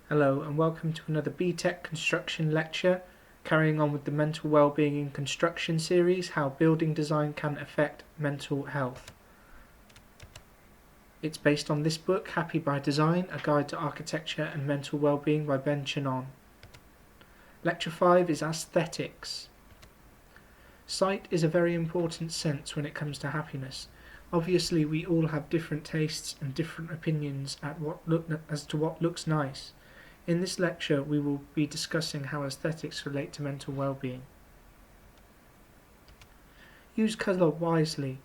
Hello and welcome to another Be.Tech.Construction lecture, carrying on with the Mental Wellbeing in Construction series, how building design can affect mental health. It's based on this book, Happy by Design, A Guide to Architecture and Mental Wellbeing by Ben Channon. Lecture 5 is Aesthetics. Sight is a very important sense when it comes to happiness. Obviously we all have different tastes and different opinions as to what looks nice. In this lecture we will be discussing how aesthetics relate to mental well-being. Use colour wisely.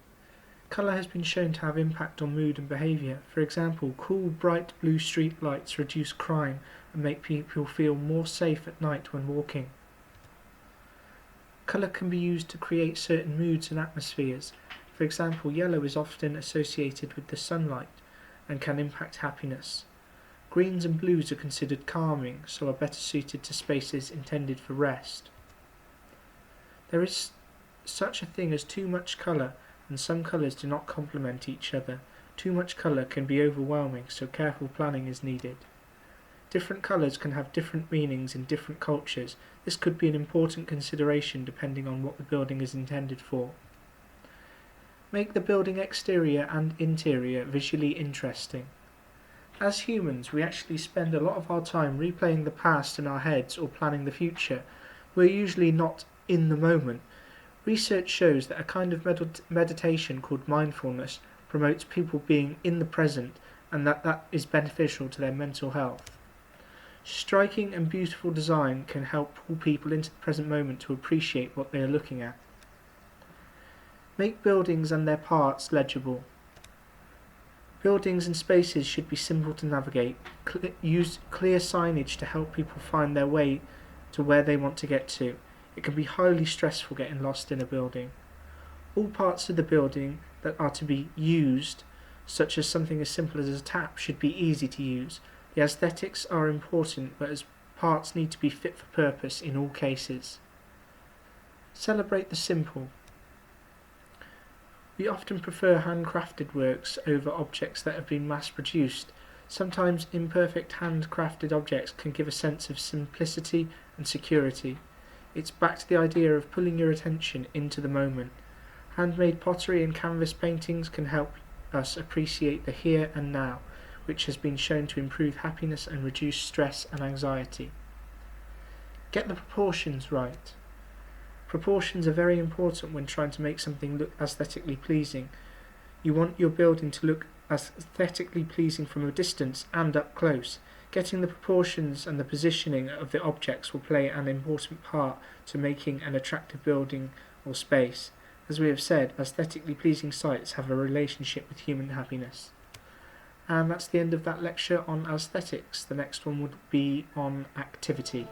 Colour has been shown to have impact on mood and behaviour. For example, cool bright blue street lights reduce crime and make people feel more safe at night when walking. Colour can be used to create certain moods and atmospheres. For example, yellow is often associated with the sunlight and can impact happiness. Greens and blues are considered calming, so are better suited to spaces intended for rest. There is such a thing as too much colour, and some colours do not complement each other. Too much colour can be overwhelming, so careful planning is needed. Different colours can have different meanings in different cultures. This could be an important consideration depending on what the building is intended for. Make the building exterior and interior visually interesting. As humans, we actually spend a lot of our time replaying the past in our heads or planning the future. We're usually not in the moment. Research shows that a kind of meditation called mindfulness promotes people being in the present, and that is beneficial to their mental health. Striking and beautiful design can help pull people into the present moment to appreciate what they are looking at. Make buildings and their parts legible. Buildings and spaces should be simple to navigate. Use clear signage to help people find their way to where they want to get to. It can be highly stressful getting lost in a building. All parts of the building that are to be used, such as something as simple as a tap, should be easy to use. The aesthetics are important, but as parts need to be fit for purpose in all cases. Celebrate the simple. We often prefer handcrafted works over objects that have been mass-produced. Sometimes imperfect handcrafted objects can give a sense of simplicity and security. It's back to the idea of pulling your attention into the moment. Handmade pottery and canvas paintings can help us appreciate the here and now, which has been shown to improve happiness and reduce stress and anxiety. Get the proportions right. Proportions are very important when trying to make something look aesthetically pleasing. You want your building to look aesthetically pleasing from a distance and up close. Getting the proportions and the positioning of the objects will play an important part to making an attractive building or space. As we have said, aesthetically pleasing sites have a relationship with human happiness. And that's the end of that lecture on aesthetics. The next one would be on activity.